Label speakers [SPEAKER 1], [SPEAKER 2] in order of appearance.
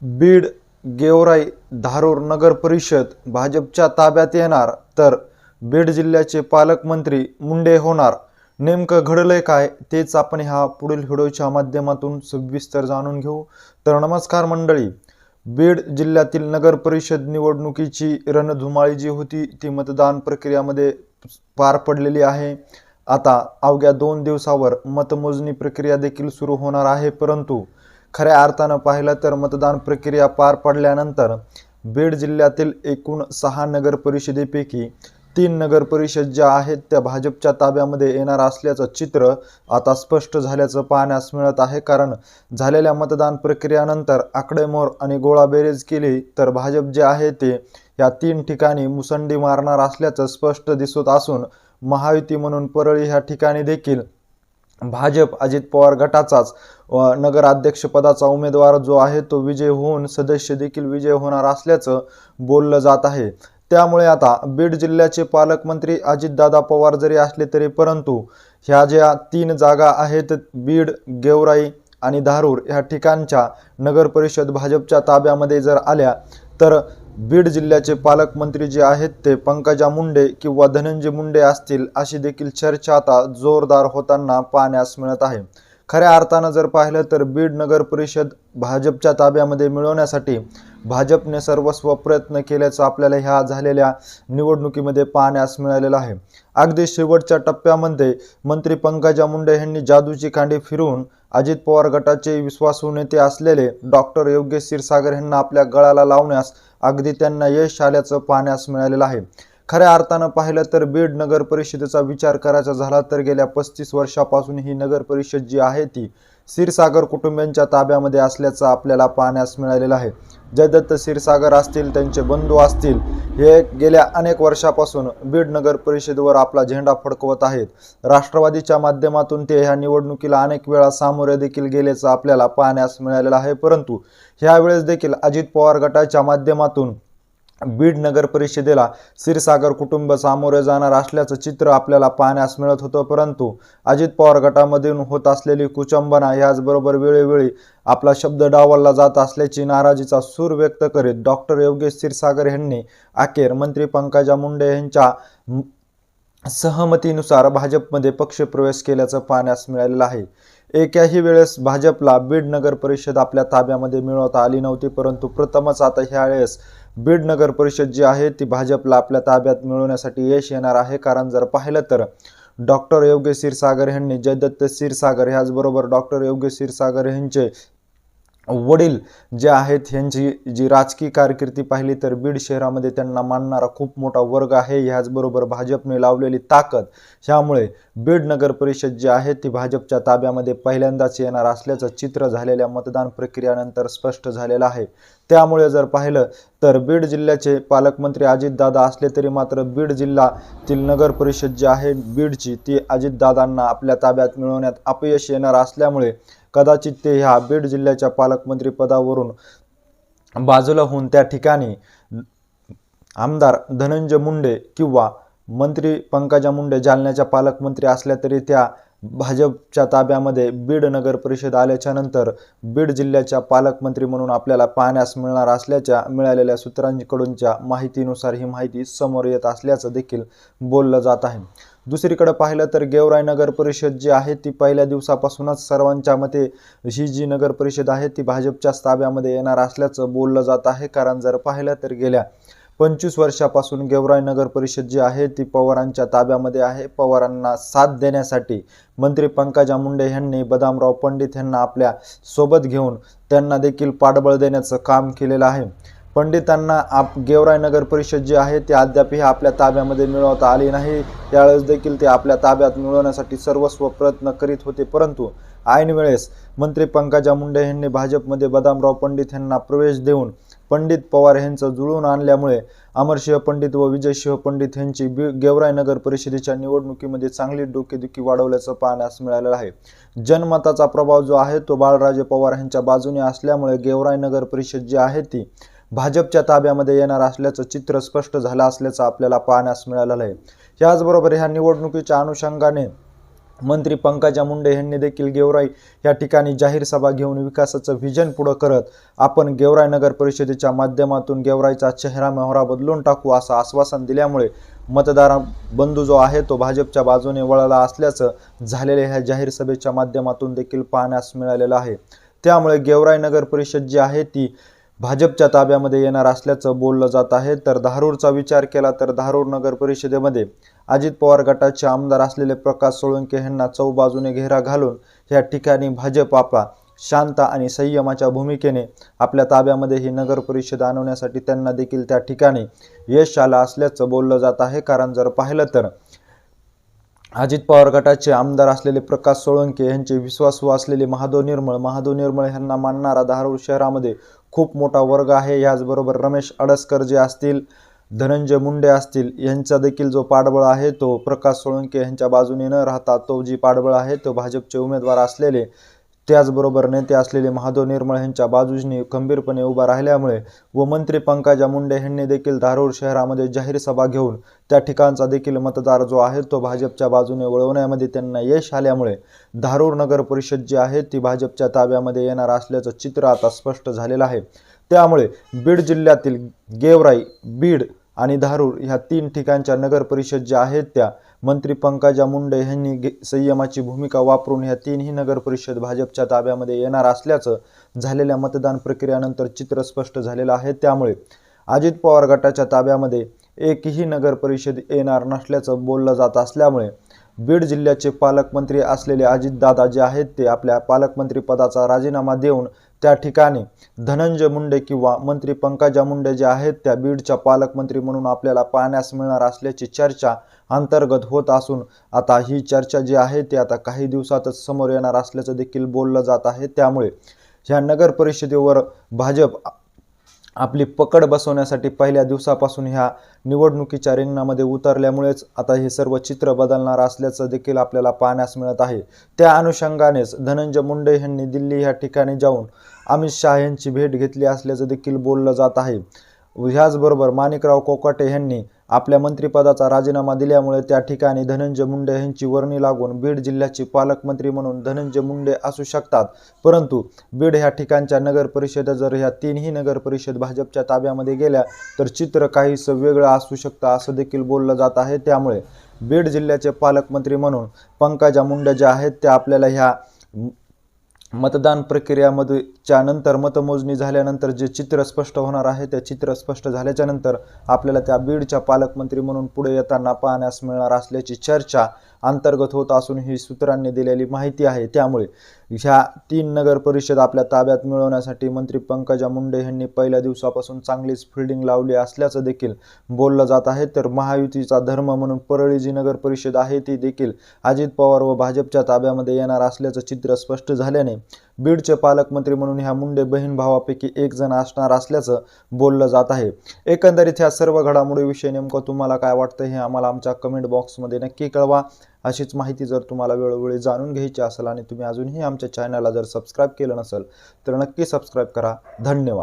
[SPEAKER 1] बीड, गेवराई, धारूर नगर परिषद भाजपच्या ताब्यात येणार तर बीड जिल्ह्याचे पालकमंत्री मुंडे होणार। नेमकं घडलंय काय तेच आपण ह्या पुढील व्हिडिओच्या माध्यमातून सविस्तर जाणून घेऊ। तर नमस्कार मंडळी, बीड जिल्ह्यातील नगर परिषद निवडणुकीची रणधुमाळी जी होती ती मतदान प्रक्रियामध्ये पार पडलेली आहे। आता अवघ्या 2 दिवसावर मतमोजणी प्रक्रिया देखील सुरू होणार आहे, परंतु खऱ्या अर्थानं पाहिलं तर मतदान प्रक्रिया पार पडल्यानंतर बीड जिल्ह्यातील एकूण 6 नगर परिषदेपैकी 3 नगर परिषद ज्या आहेत त्या भाजपच्या ताब्यामध्ये येणार असल्याचं चित्र आता स्पष्ट झाल्याचं पाहण्यास मिळत आहे। कारण झालेल्या मतदान प्रक्रियानंतर आकडेमोड आणि गोळाबेरीज केली तर भाजप जे आहे ते या 3 ठिकाणी मुसंडी मारणार असल्याचं स्पष्ट दिसत असून महायुती म्हणून परळी ह्या ठिकाणी देखील भाजप अजित पवार गटाचाच नगराध्यक्ष पदाचा उमेदवार जो आहे तो विजय होऊन सदस्य देखील विजय होणार असल्याचं बोललं जात आहे। त्यामुळे आता बीड जिल्ह्याचे पालकमंत्री अजितदादा पवार जरी असले तरी परंतु ह्या ज्या 3 जागा आहेत बीड, गेवराई आणि धारूर ह्या ठिकाणच्या नगर परिषद भाजपच्या ताब्यामध्ये जर आल्या तर बीड जिल्ह्याचे पालकमंत्री जे आहेत ते पंकजा मुंडे किंवा धनंजय मुंडे असतील अशी देखील चर्चा आता जोरदार होताना पाहण्यास मिळत आहे। खऱ्या अर्थानं जर पाहिलं तर बीड नगर परिषद भाजपच्या ताब्यामध्ये मिळवण्यासाठी भाजपने सर्वस्व प्रयत्न केल्याचं आपल्याला ह्या झालेल्या निवडणुकीमध्ये पाहण्यास मिळालेलं आहे। अगदी शेवटच्या टप्प्यामध्ये मंत्री पंकजा मुंडे यांनी जादूची कांडी फिरवून अजित पवार गटाचे विश्वासू नेते असलेले डॉक्टर योगेश क्षीरसागर यांना आपल्या गळाला लावण्यास अगदी त्यांना यश आल्याचं पाहण्यास मिळालेलं आहे। खऱ्या अर्थानं पाहिलं तर बीड नगर परिषदेचा विचार करायचा झाला तर गेल्या 35 वर्षापासून ही नगर परिषद जी आहे ती क्षीरसागर कुटुंबियांच्या ताब्यामध्ये असल्याचं आपल्याला पाहण्यास मिळालेलं आहे। जयदत्त क्षीरसागर असतील, त्यांचे बंधू असतील, हे गेल्या अनेक वर्षापासून बीड नगर परिषदेवर आपला झेंडा फडकवत आहेत। राष्ट्रवादीच्या माध्यमातून ते ह्या निवडणुकीला अनेक वेळा सामोरे देखील गेल्याचं आपल्याला पाहण्यास मिळालेलं आहे, परंतु ह्यावेळेस देखील अजित पवार गटाच्या माध्यमातून बीड नगर परिषदेला क्षीरसागर कुटुंब सामोरे जाणार असल्याचं चित्र आपल्याला पाहण्यास मिळत होतं। परंतु अजित पवार गटामधून होत असलेली कुचंबना याचबरोबर वेळोवेळी आपला शब्द डावलला जात असल्याची नाराजीचा सूर व्यक्त करीत डॉक्टर योगेश क्षीरसागर यांनी अखेर मंत्री पंकजा मुंडे यांच्या सहमतीनुसार भाजपमध्ये पक्षप्रवेश केल्याचं पाहण्यास मिळालेलं आहे। एकाही वेळेस भाजपला बीड नगर परिषद आपल्या ताब्यामध्ये मिळवता आली नव्हती, परंतु प्रथमच आता ह्या वेळेस बीड नगर परिषद जी आहे ती भाजपला आपल्या ताब्यात मिळवण्यासाठी यश येणार आहे। कारण जर पाहिलं तर डॉक्टर योगेश क्षीरसागर यांनी जयदत्त क्षीरसागर ह्याचबरोबर डॉक्टर योगेश क्षीरसागर यांचे वडील जे आहेत यांची जी राजकीय कारकिर्दी पाहिली तर बीड शहरामध्ये त्यांना मानणारा खूप मोठा वर्ग आहे। ह्याचबरोबर भाजपने लावलेली ताकद ह्यामुळे बीड नगर परिषद जी आहे ती भाजपच्या ताब्यामध्ये पहिल्यांदाच येणार असल्याचं चित्र झालेल्या मतदान प्रक्रियानंतर स्पष्ट झालेलं आहे। त्यामुळे जर पाहिलं तर बीड जिल्ह्याचे पालकमंत्री अजितदादा असले तरी मात्र बीड जिल्ह्यातील नगर परिषद जी आहे बीडची ती अजितदादांना आपल्या ताब्यात मिळवण्यात अपयश येणार असल्यामुळे कदाचित ते ह्या बीड जिल्ह्याच्या पालकमंत्री पदावरून बाजूला होऊन त्या ठिकाणी आमदार धनंजय मुंडे किंवा मंत्री पंकजा मुंडे जालन्याच्या पालकमंत्री असल्या तरी त्या भाजपच्या ताब्यामध्ये बीड नगर परिषद आल्याच्या नंतर बीड जिल्ह्याच्या पालकमंत्री म्हणून आपल्याला पाहण्यास मिळणार असल्याच्या मिळालेल्या सूत्रांकडूनच्या माहितीनुसार ही माहिती समोर येत असल्याचं देखील बोललं जात आहे। दुसरीकडे पाहिलं तर गेवराई नगर परिषद जी आहे ती पहिल्या दिवसापासूनच सर्वांच्या मते ही जी नगर परिषद आहे ती भाजपच्या ताब्यामध्ये येणार असल्याचं बोललं जात आहे। कारण जर पाहिलं तर गेल्या 25 वर्षापासून गेवराई नगर परिषद जी आहे ती पवारांच्या ताब्यामध्ये आहे। पवारांना साथ देण्यासाठी मंत्री पंकजा मुंडे यांनी बदामराव पंडित यांना आपल्या सोबत घेऊन त्यांना देखील पाठबळ देण्याचं काम केलेलं आहे। पंडितांना गेवराई नगर परिषद जी आहे ती अद्यापही आपल्या ताब्यामध्ये मिळवता आली नाही। त्यावेळेस देखील ते आपल्या ताब्यात मिळवण्यासाठी सर्वस्व प्रयत्न करीत होते, परंतु ऐन वेळेस मंत्री पंकजा मुंडे यांनी भाजपमध्ये बदामराव पंडित यांना प्रवेश देऊन पंडित पवार यांचं जुळवून आणल्यामुळे अमरसिंह पंडित व विजयसिंह पंडित यांची गेवराई नगर परिषदेच्या निवडणुकीमध्ये चांगली डोकेदुखी वाढवल्याचं पाहण्यास मिळालेलं आहे। जनमताचा प्रभाव जो आहे तो बाळराजे पवार यांच्या बाजूने असल्यामुळे गेवराई नगर परिषद जी आहे ती भाजपच्या ताब्यामध्ये येणार असल्याचं चित्र स्पष्ट झालं असल्याचं आपल्याला पाहण्यास मिळालेलं आहे। याचबरोबर ह्या निवडणुकीच्या अनुषंगाने मंत्री पंकजा मुंडे यांनी देखील गेवराई या ठिकाणी जाहीर सभा घेऊन विकासाचं व्हिजन पुढे करत आपण गेवराई नगर परिषदेच्या माध्यमातून गेवराईचा चेहरा मोहरा बदलून टाकू असं आश्वासन दिल्यामुळे मतदार बंधू जो आहे तो भाजपच्या बाजूने वळला असल्याचं झालेल्या ह्या जाहीर सभेच्या माध्यमातून देखील पाहण्यास मिळालेलं आहे। त्यामुळे गेवराई नगर परिषद जी आहे ती भाजपच्या ताब्यामध्ये येणार असल्याचं बोललं जात आहे। तर धारूरचा विचार केला तर धारूर नगर परिषदेमध्ये अजित पवार गटाचे आमदार असलेले प्रकाश सोळंके यांना चौबाजूने घेरा घालून या ठिकाणी भाजप आपला शांत आणि संयमाच्या भूमिकेने आपल्या ताब्यामध्ये ही नगर परिषद आणण्यासाठी त्यांना देखील त्या ठिकाणी यश आलं असल्याचं बोललं जात आहे। कारण जर पाहिलं तर अजित पवार गटाचे आमदार असलेले प्रकाश सोळंके यांचे विश्वासू असलेले महादेव निर्मळ यांना मानणारा धारूर शहरामध्ये खूप मोठा वर्ग आहे। याचबरोबर रमेश अडसकर जे असतील, धनंजय मुंडे असतील, यांचा देखील जो पाठबळ आहे तो प्रकाश सोळंके यांच्या बाजूने न राहता तो जी पाठबळ आहे तो भाजपचे उमेदवार असलेले त्याचबरोबर नेते असलेले महादेव निर्मळ यांच्या बाजूने खंबीरपणे उभा राहिल्यामुळे व मंत्री पंकजा मुंडे यांनी देखील धारूर शहरामध्ये जाहीर सभा घेऊन त्या ठिकाणचा देखील मतदार जो आहे तो भाजपच्या बाजूने वळवण्यामध्ये त्यांना यश आल्यामुळे धारूर नगर परिषद जी आहे ती भाजपच्या ताब्यामध्ये येणार असल्याचं चित्र आता स्पष्ट झालेलं आहे। त्यामुळे बीड जिल्ह्यातील गेवराई, बीड आणि धारूर ह्या 3 ठिकाणच्या नगर परिषद ज्या आहेत त्या मंत्री पंकजा मुंडे यांनी संयमाची भूमिका वापरून ह्या 3ही नगर परिषद भाजपच्या ताब्यामध्ये येणार असल्याचं झालेल्या मतदान प्रक्रियेनंतर चित्र स्पष्ट झालेलं आहे। त्यामुळे अजित पवार गटाच्या ताब्यामध्ये एकही नगर परिषद येणार नसल्याचं बोललं जात असल्यामुळे बीड जिल्ह्याचे पालकमंत्री असलेले अजितदादा जे आहेत ते आपल्या पालकमंत्री पदाचा राजीनामा देऊन त्या ठिकाणी धनंजय मुंडे किंवा मंत्री पंकजा मुंडे जे आहेत त्या बीडच्या पालकमंत्री म्हणून आपल्याला पाहण्यास मिळणार असल्याची चर्चा अंतर्गत होत असून आता ही चर्चा जी आहे ती आता काही दिवसातच समोर येणार असल्याचं देखील बोललं जात आहे। त्यामुळे ह्या नगर परिषदेवर भाजप आपली पकड बसवण्यासाठी पहिल्या दिवसापासून ह्या निवडणुकीच्या रिंगणामध्ये उतरल्यामुळेच आता हे सर्व चित्र बदलणार असल्याचं देखील आपल्याला पाहण्यास मिळत आहे। त्या अनुषंगानेच धनंजय मुंडे यांनी दिल्ली ह्या ठिकाणी जाऊन अमित शाह यांची भेट घेतली असल्याचं देखील बोललं जात आहे। ह्याचबरोबर माणिकराव कोकाटे यांनी आपल्या मंत्रिपदाचा राजीनामा दिल्यामुळे त्या ठिकाणी धनंजय मुंडे यांची वर्णी लागून बीड जिल्ह्याचे पालकमंत्री म्हणून धनंजय मुंडे असू शकतात। परंतु बीड ह्या ठिकाणच्या नगर परिषदा जर ह्या 3ही नगर परिषद भाजपच्या ताब्यामध्ये गेल्या तर चित्र काहीसं वेगळं असू शकतं असं देखील बोललं जात आहे। त्यामुळे बीड जिल्ह्याचे पालकमंत्री म्हणून पंकजा मुंडे ज्या आहेत त्या आपल्याला ह्या मतदान प्रक्रियामध्ये नंतर मतमोजणी झाल्यानंतर जे चित्र स्पष्ट होणार आहे त्या चित्र स्पष्ट झाल्याच्या नंतर आपल्याला त्या बीडच्या पालकमंत्री म्हणून पुढे येताना पाहण्यास मिळणार असल्याची चर्चा अंतर्गत होत असून ही सूत्रांनी दिलेली माहिती आहे। त्यामुळे ह्या 3 नगर परिषद आपल्या ताब्यात मिळवण्यासाठी मंत्री पंकजा मुंडे यांनी पहिल्या दिवसापासून चांगलीच फिल्डिंग लावली असल्याचं देखील बोललं जात आहे। तर महायुतीचा धर्म म्हणून परळी जी नगर परिषद आहे ती देखील अजित पवार व भाजपच्या ताब्यामध्ये येणार असल्याचं चित्र स्पष्ट झाल्याने बीडचे पालकमंत्री म्हणून ह्या मुंडे बहीण भावापैकी एक जण असणार असल्याचं बोललं जात आहे। एकंदरीत ह्या सर्व घडामोडीविषयी नेमकं तुम्हाला काय वाटतं हे आम्हाला आमच्या कमेंट बॉक्समध्ये नक्की कळवा। अशीच माहिती जर तुम्हाला वेळोवेळी जाणून घ्यायची असेल आणि तुम्ही अजूनही आमच्या चॅनलला जर सबस्क्राईब केलं नसेल तर नक्की सबस्क्राईब करा। धन्यवाद।